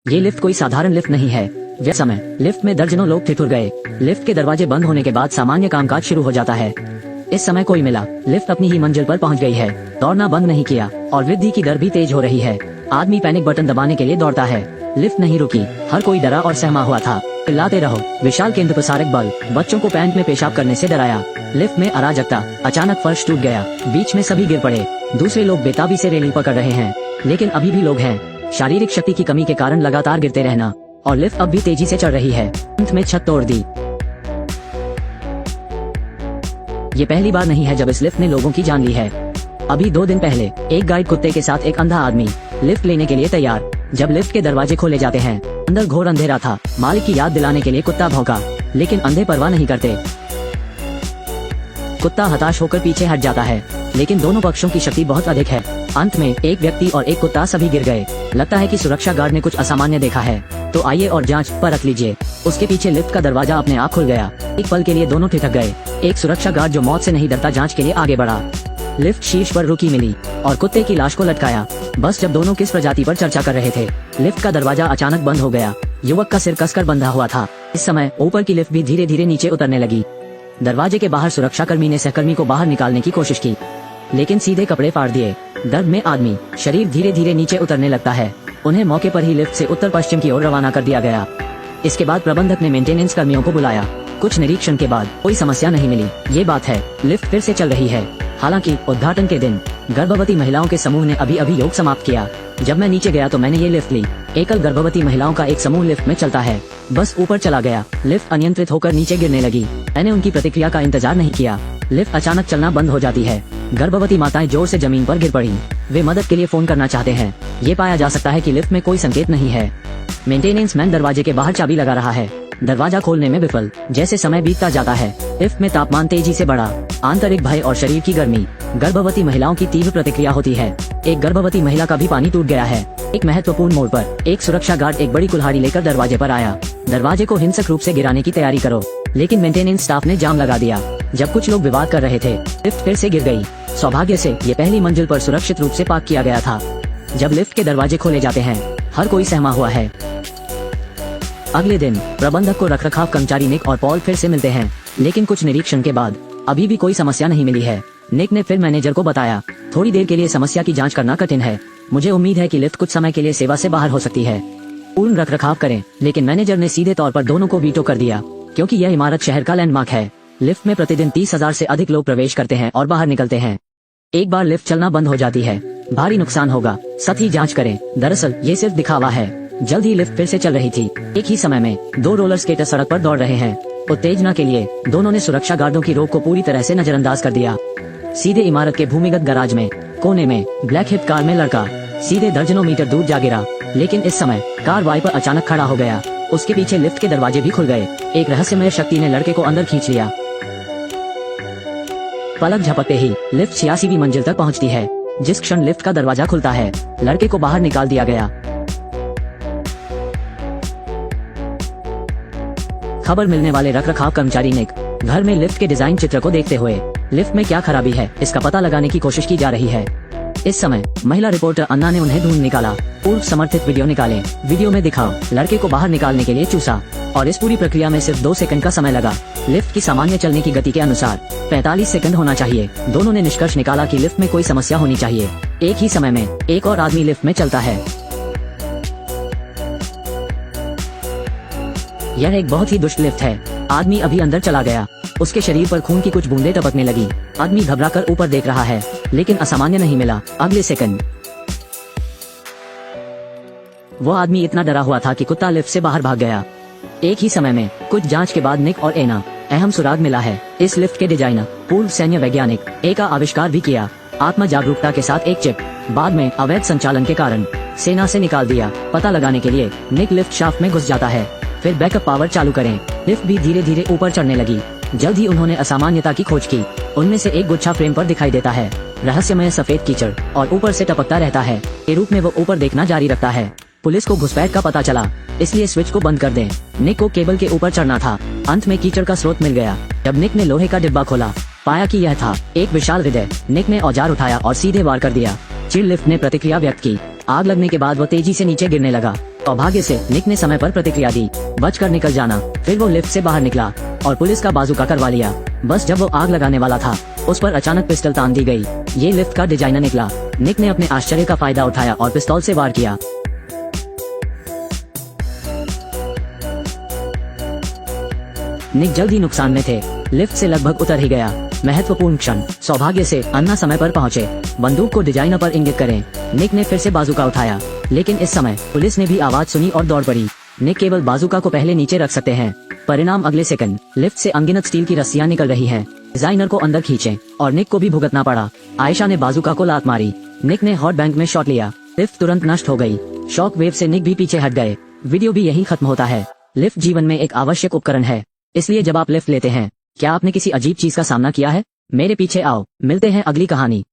ये लिफ्ट कोई साधारण लिफ्ट नहीं है। वह समय लिफ्ट में दर्जनों लोग ठिठुर गए। लिफ्ट के दरवाजे बंद होने के बाद सामान्य कामकाज शुरू हो जाता है। इस समय कोई मिला, लिफ्ट अपनी ही मंजिल पर पहुंच गई है। दौड़ना बंद नहीं किया और वृद्धि की दर भी तेज हो रही है। आदमी पैनिक बटन दबाने के लिए दौड़ता है। लिफ्ट नहीं रुकी। हर कोई डरा और सहमा हुआ था। चिल्लाते रहो। विशाल केंद्र प्रसारक बल बच्चों को पैंट में पेशाब करने से डराया। लिफ्ट में अराजकता। अचानक फर्श टूट गया। बीच में सभी गिर पड़े। दूसरे लोग बेताबी से रेलिंग पकड़ रहे हैं, लेकिन अभी भी लोग हैं। शारीरिक शक्ति की कमी के कारण लगातार गिरते रहना, और लिफ्ट अब भी तेजी से चढ़ रही है। अंत में छत तोड़ दी। ये पहली बार नहीं है जब इस लिफ्ट ने लोगों की जान ली है। अभी 2 दिन पहले एक गाइड कुत्ते के साथ एक अंधा आदमी लिफ्ट लेने के लिए तैयार। जब लिफ्ट के दरवाजे खोले जाते हैं, अंदर घोर अंधेरा था। मालिक की याद दिलाने के लिए कुत्ता भौंका, लेकिन अंधे परवाह नहीं करते। कुत्ता हताश होकर पीछे हट जाता है, लेकिन दोनों पक्षों की शक्ति बहुत अधिक है। अंत में एक व्यक्ति और एक कुत्ता सभी गिर गए। लगता है कि सुरक्षा गार्ड ने कुछ असामान्य देखा है, तो आइए और जांच परख लीजिए। उसके पीछे लिफ्ट का दरवाजा अपने आप खुल गया। एक पल के लिए दोनों ठिठक गए। एक सुरक्षा गार्ड जो मौत से नहीं डरता जांच के लिए आगे बढ़ा। लिफ्ट शीर्ष पर रुकी मिली और कुत्ते की लाश को लटकाया। बस जब दोनों किस प्रजाति पर चर्चा कर रहे थे, लिफ्ट का दरवाजा अचानक बंद हो गया। युवक का सिर कसकर बंधा हुआ था। इस समय ऊपर की लिफ्ट भी धीरे धीरे नीचे उतरने लगी। दरवाजे के बाहर सुरक्षाकर्मी ने सहकर्मी को बाहर निकालने की कोशिश की, लेकिन सीधे कपड़े फाड़ दिए। दर्द में आदमी शरीर धीरे धीरे नीचे उतरने लगता है। उन्हें मौके पर ही लिफ्ट से उत्तर पश्चिम की ओर रवाना कर दिया गया। इसके बाद प्रबंधक ने मेंटेनेंस कर्मियों को बुलाया। कुछ निरीक्षण के बाद कोई समस्या नहीं मिली। ये बात है, लिफ्ट फिर से चल रही है। हालांकि उद्घाटन के दिन गर्भवती महिलाओं के समूह ने अभी योग समाप्त किया। जब मैं नीचे गया तो मैंने ये लिफ्ट ली। एकल गर्भवती महिलाओं का एक समूह लिफ्ट में चलता है। बस ऊपर चला गया। लिफ्ट अनियंत्रित होकर नीचे गिरने लगी। मैंने उनकी प्रतिक्रिया का इंतजार नहीं किया। लिफ्ट अचानक चलना बंद हो जाती है। गर्भवती माताएं जोर से जमीन पर गिर पड़ी। वे मदद के लिए फोन करना चाहते हैं। ये पाया जा सकता है कि लिफ्ट में कोई संकेत नहीं है। मेंटेनेंस मैन दरवाजे के बाहर चाबी लगा रहा है। दरवाजा खोलने में विफल। जैसे समय बीतता जाता है, लिफ्ट में तापमान तेजी से बढ़ा। आंतरिक भय और शरीर की गर्मी। गर्भवती महिलाओं की तीव्र प्रतिक्रिया होती है। एक गर्भवती महिला का भी पानी टूट गया है। एक महत्वपूर्ण मोड़ पर एक सुरक्षा गार्ड एक बड़ी कुल्हाड़ी लेकर दरवाजे पर आया। दरवाजे को हिंसक रूप से गिराने की तैयारी करो, लेकिन मेंटेनेंस स्टाफ ने जाम लगा दिया। जब कुछ लोग विवाद कर रहे थे, लिफ्ट फिर से गिर गई। सौभाग्य से ये पहली मंजिल पर सुरक्षित रूप से पार्क किया गया था। जब लिफ्ट के दरवाजे खोले जाते हैं, हर कोई सहमा हुआ है। अगले दिन प्रबंधक को रखरखाव कर्मचारी निक और पॉल फिर से मिलते हैं, लेकिन कुछ निरीक्षण के बाद अभी भी कोई समस्या नहीं मिली है। निक ने फिर मैनेजर को बताया, थोड़ी देर के लिए समस्या की जांच करना कठिन है। मुझे उम्मीद है कि लिफ्ट कुछ समय के लिए सेवा से बाहर हो सकती है। पूर्ण रखरखाव करें। लेकिन मैनेजर ने सीधे तौर पर दोनों को वीटो कर दिया, क्योंकि यह इमारत शहर का लैंडमार्क है। लिफ्ट में प्रतिदिन 30,000 से अधिक लोग प्रवेश करते हैं और बाहर निकलते हैं। एक बार लिफ्ट चलना बंद हो जाती है, भारी नुकसान होगा। सही जांच करें। दरअसल ये सिर्फ दिखावा है। जल्द ही लिफ्ट फिर से चल रही थी। एक ही समय में 2 रोलर स्केटर सड़क पर दौड़ रहे हैं। उत्तेजना के लिए दोनों ने सुरक्षा गार्डों की रोक को पूरी तरह से नजरअंदाज कर दिया। सीधे इमारत के भूमिगत गैराज में कोने में ब्लैक हिप कार में लड़का सीधे दर्जनों मीटर दूर जा गिरा। लेकिन इस समय कार वाइपर अचानक खड़ा हो गया। उसके पीछे लिफ्ट के दरवाजे भी खुल गए। एक रहस्यमय शक्ति ने लड़के को अंदर खींच लिया। पलक झपकते ही लिफ्ट 86वीं मंजिल तक पहुंचती है। जिस क्षण लिफ्ट का दरवाजा खुलता है, लड़के को बाहर निकाल दिया गया। खबर मिलने वाले रखरखाव कर्मचारी निक घर में लिफ्ट के डिजाइन चित्र को देखते हुए लिफ्ट में क्या खराबी है इसका पता लगाने की कोशिश की जा रही है। इस समय महिला रिपोर्टर अन्ना ने उन्हें ढूंढ निकाला। पूर्व समर्थित वीडियो निकालें। वीडियो में दिखाओ लड़के को बाहर निकालने के लिए चूसा, और इस पूरी प्रक्रिया में सिर्फ 2 सेकंड का समय लगा। लिफ्ट की सामान्य चलने की गति के अनुसार 45 सेकंड होना चाहिए। दोनों ने निष्कर्ष निकाला कि लिफ्ट में कोई समस्या होनी चाहिए। एक ही समय में एक और आदमी लिफ्ट में चलता है। यह एक बहुत ही दुष्ट लिफ्ट है। आदमी अभी अंदर चला गया। उसके शरीर पर खून की कुछ बूंदें टपकने लगी। आदमी घबराकर ऊपर देख रहा है, लेकिन असामान्य नहीं मिला। अगले सेकंड वो आदमी इतना डरा हुआ था कि कुत्ता लिफ्ट से बाहर भाग गया। एक ही समय में कुछ जांच के बाद निक और एना अहम सुराग मिला है। इस लिफ्ट के डिजाइनर पूर्व सैन्य वैज्ञानिक ए का आविष्कार भी किया। आत्म जागरूकता के साथ एक चिप। बाद में अवैध संचालन के कारण सेना से निकाल दिया। पता लगाने के लिए निक लिफ्ट शाफ्ट में घुस जाता है। फिर बैकअप पावर चालू करें। लिफ्ट भी धीरे धीरे ऊपर चढ़ने लगी। जल्द ही उन्होंने असामान्यता की खोज की। उनमें से एक गुच्छा फ्रेम पर दिखाई देता है। रहस्यमय सफेद कीचड़ और ऊपर से टपकता रहता है। के रूप में वो ऊपर देखना जारी रखता है। पुलिस को घुसपैठ का पता चला, इसलिए स्विच को बंद कर दें। निक को केबल के ऊपर चढ़ना था। अंत में कीचड़ का स्रोत मिल गया। जब निक ने लोहे का डिब्बा खोला, पाया कि यह था एक विशाल हृदय। निक ने औजार उठाया और सीधे वार कर दिया। चिड़ लिफ्ट ने प्रतिक्रिया व्यक्त की। आग लगने के बाद वो तेजी से नीचे गिरने लगा। सौभाग्य से निक ने समय पर प्रतिक्रिया दी, बचकर निकल जाना। फिर वो लिफ्ट से बाहर निकला और पुलिस का बाजूका करवा लिया। बस जब वो आग लगाने वाला था, उस पर अचानक पिस्टल तान दी गई। ये लिफ्ट का डिजाइनर निकला। निक ने अपने आश्चर्य का फायदा उठाया और पिस्तौल से वार किया। निक जल्द ही नुकसान में थे। लिफ्ट से लगभग उतर ही गया। महत्वपूर्ण क्षण। सौभाग्य से अन्ना समय पर पहुंचे। बंदूक को डिजाइनर पर इंगित करें। निक ने फिर से बाजूका उठाया, लेकिन इस समय पुलिस ने भी आवाज सुनी और दौड़ पड़ी। निक केवल बाजूका को पहले नीचे रख सकते हैं। परिणाम अगले सेकंड। लिफ्ट से अनगिनत स्टील की रस्सियां निकल रही हैं। डिजाइनर को अंदर खींचे और निक को भी भुगतना पड़ा। आयशा ने बाजूका को लात मारी। निक ने हॉट बैंक में शॉट लिया। लिफ्ट तुरंत नष्ट हो गई। शॉक वेव से निक भी पीछे हट गए। वीडियो भी यही खत्म होता है। लिफ्ट जीवन में एक आवश्यक उपकरण है, इसलिए जब आप लिफ्ट लेते हैं, क्या आपने किसी अजीब चीज का सामना किया है? मेरे पीछे आओ, मिलते हैं अगली कहानी।